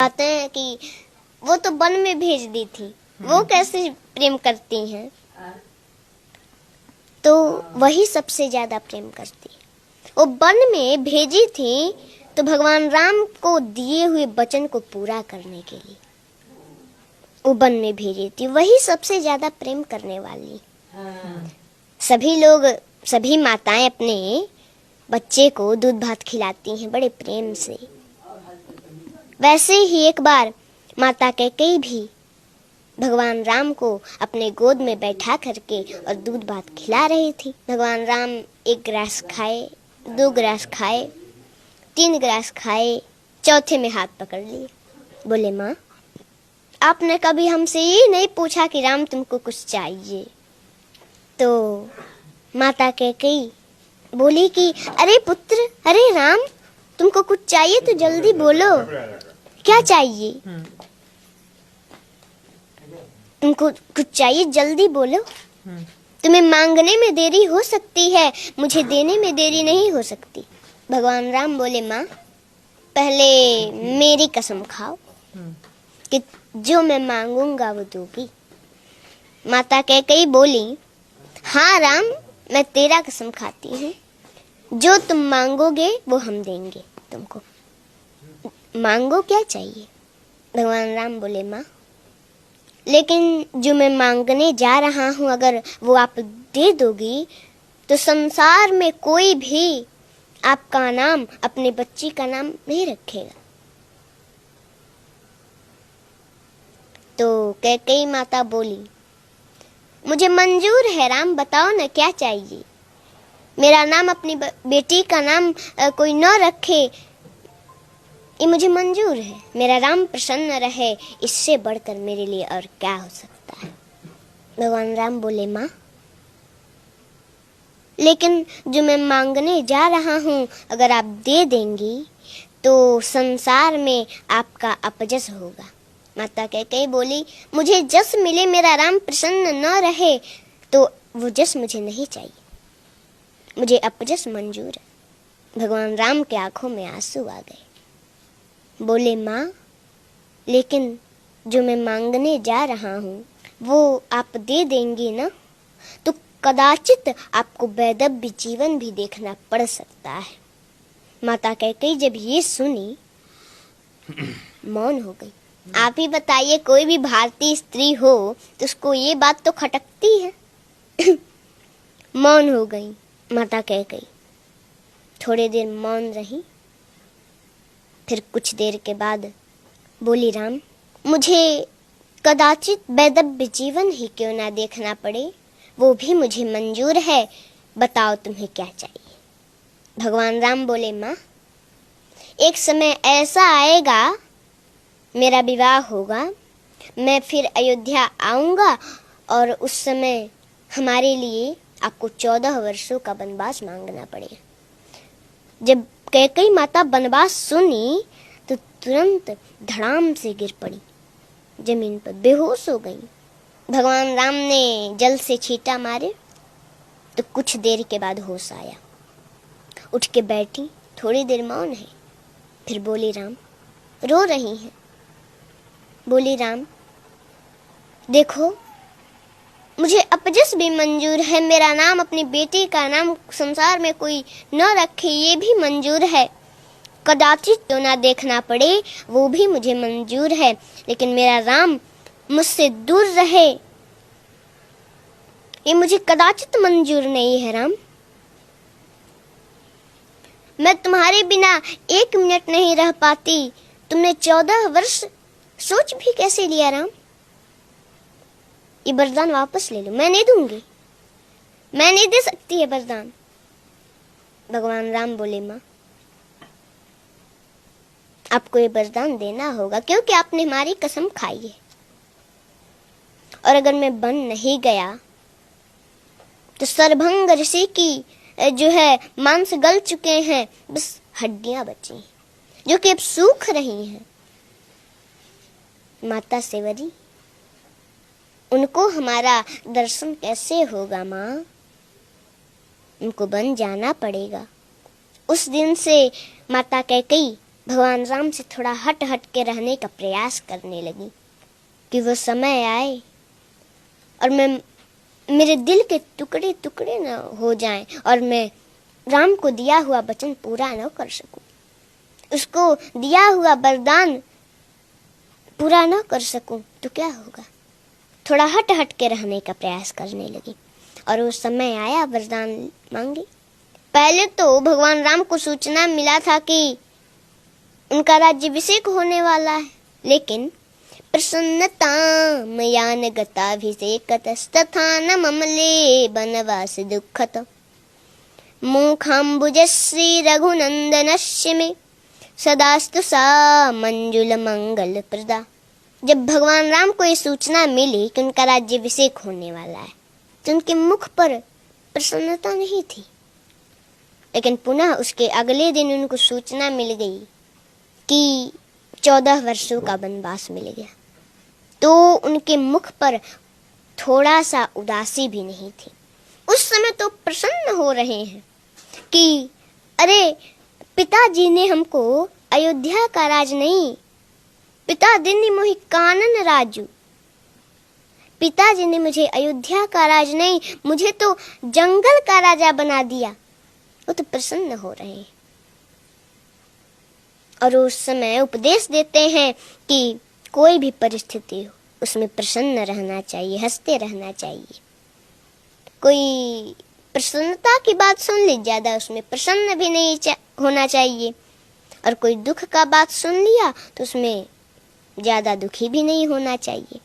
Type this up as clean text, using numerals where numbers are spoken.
कहते हैं कि वो तो वन में भेज दी थी, वो कैसे प्रेम करती हैं, तो वही सबसे ज्यादा प्रेम करती है। वो वन में भेजी थी तो भगवान राम को दिए हुए वचन को पूरा करने के लिए वो वन में भेजी थी, वही सबसे ज्यादा प्रेम करने वाली। सभी लोग, सभी माताएं अपने बच्चे को दूध भात खिलाती हैं बड़े प्रेम से। वैसे ही एक बार माता कैकेयी भी भगवान राम को अपने गोद में बैठा करके और दूध भात खिला रही थी। भगवान राम 1 गिलास खाए, 2 गिलास खाए, 3 गिलास खाए, चौथे में हाथ पकड़ लिए। बोले, माँ, आपने कभी हमसे ये नहीं पूछा कि राम तुमको कुछ चाहिए? तो माता कैकेयी बोली कि अरे पुत्र, अरे राम, तुमको कुछ चाहिए तो जल्दी बोलो, क्या चाहिए? तुमको कुछ चाहिए, जल्दी बोलो। तुम्हें मांगने में देरी हो सकती है, मुझे देने में देरी नहीं हो सकती। भगवान राम बोले, माँ, पहले मेरी कसम खाओ कि जो मैं मांगूंगा वो दोगी। माता कैकेयी बोली, हाँ राम, मैं तेरा कसम खाती हूँ, जो तुम मांगोगे वो हम देंगे तुमको। मांगो, क्या चाहिए? भगवान राम बोले, माँ, लेकिन जो मैं मांगने जा रहा हूँ अगर वो आप दे दोगी तो संसार में कोई भी आपका नाम, अपने बच्ची का नाम नहीं रखेगा। तो कैकेयी माता बोली, मुझे मंजूर है राम, बताओ ना क्या चाहिए। मेरा नाम, अपनी बेटी का नाम कोई न रखे, ये मुझे मंजूर है। मेरा राम प्रसन्न रहे, इससे बढ़कर मेरे लिए और क्या हो सकता है। भगवान राम बोले, माँ, लेकिन जो मैं मांगने जा रहा हूँ अगर आप दे देंगी तो संसार में आपका अपजस होगा। माता कैकेयी बोली, मुझे जस मिले, मेरा राम प्रसन्न न रहे तो वो जस मुझे नहीं चाहिए, मुझे अपजस मंजूर है। भगवान राम के आंखों में आंसू आ गए। बोले, माँ, लेकिन जो मैं मांगने जा रहा हूँ वो आप दे देंगी ना, तो कदाचित आपको वैदव्य जीवन भी देखना पड़ सकता है। माता कैकेयी जब ये सुनी मौन हो गई। आप ही बताइए, कोई भी भारतीय स्त्री हो तो उसको ये बात तो खटकती है। मौन हो गई माता कैकेयी, थोड़ी देर मौन रही, फिर कुछ देर के बाद बोली, राम, मुझे कदाचित वैदव्य जीवन ही क्यों ना देखना पड़े, वो भी मुझे मंजूर है, बताओ तुम्हें क्या चाहिए। भगवान राम बोले, माँ, एक समय ऐसा आएगा, मेरा विवाह होगा, मैं फिर अयोध्या आऊंगा और उस समय हमारे लिए आपको 14 वर्षों का वनवास मांगना पड़ेगा। जब कैकेयी माता वनवास सुनी तो तुरंत धड़ाम से गिर पड़ी, जमीन पर बेहोश हो गई। भगवान राम ने जल से छींटा मारे तो कुछ देर के बाद होश आया, उठ के बैठी, थोड़ी देर मौन है, फिर बोली, राम, रो रही हैं? बोली, राम, देखो, मुझे अपजस भी मंजूर है, मेरा नाम, अपनी बेटी का नाम संसार में कोई न रखे ये भी मंजूर है, कदाचित तो ना देखना पड़े वो भी मुझे मंजूर है, लेकिन मेरा राम मुझसे दूर रहे ये मुझे कदाचित मंजूर नहीं है। राम, मैं तुम्हारे बिना 1 मिनट नहीं रह पाती, तुमने 14 वर्ष सोच भी कैसे लिया? राम, ये वरदान वापस ले लो, मैं नहीं दूंगी, मैं नहीं दे सकती है वरदान। भगवान राम बोले, माँ, आपको ये वरदान देना होगा क्योंकि आपने हमारी कसम खाई है, और अगर मैं बन नहीं गया तो सरभंग ऋषि की जो है मांस गल चुके हैं, बस हड्डियां बची हैं जो कि अब सूख रही हैं। माता सेवरी, उनको हमारा दर्शन कैसे होगा? माँ, उनको बन जाना पड़ेगा। उस दिन से माता कैकेयी भगवान राम से थोड़ा हट हट के रहने का प्रयास करने लगी कि वो समय आए और मेरे दिल के टुकड़े टुकड़े न हो जाएं और मैं राम को दिया हुआ वचन पूरा न कर सकूं, उसको दिया हुआ वरदान पूरा न कर सकूं तो क्या होगा। थोड़ा हट हट के रहने का प्रयास करने लगी और वो समय आया, वरदान मांगी। पहले तो भगवान राम को सूचना मिला था कि उनका राज्याभिषेक होने वाला है, लेकिन प्रसन्नता मयान गताभिषेकतस्तथा न ममले वनवास दुःखत मुखाम्बुजश्री रघुनंदनस्य मे सदास्तु सा मंजुल मंगल प्रदा। जब भगवान राम को ये सूचना मिली कि उनका राज्याभिषेक होने वाला है तो उनके मुख पर प्रसन्नता नहीं थी, लेकिन पुनः उसके अगले दिन उनको सूचना मिल गई कि 14 वर्षों का वनवास मिल गया, तो उनके मुख पर थोड़ा सा उदासी भी नहीं थी। उस समय तो प्रसन्न हो रहे हैं कि अरे पिताजी ने हमको अयोध्या का राज नहीं, पिताजी ने मोहि कानन राजू, पिताजी ने मुझे अयोध्या का राज नहीं, मुझे तो जंगल का राजा बना दिया। वो तो प्रसन्न हो रहे हैं और उस समय उपदेश देते हैं कि कोई भी परिस्थिति हो उसमें प्रसन्न रहना चाहिए, हंसते रहना चाहिए। कोई प्रसन्नता की बात सुन ली, ज्यादा उसमें प्रसन्न भी नहीं होना चाहिए, और कोई दुख का बात सुन लिया तो उसमें ज्यादा दुखी भी नहीं होना चाहिए।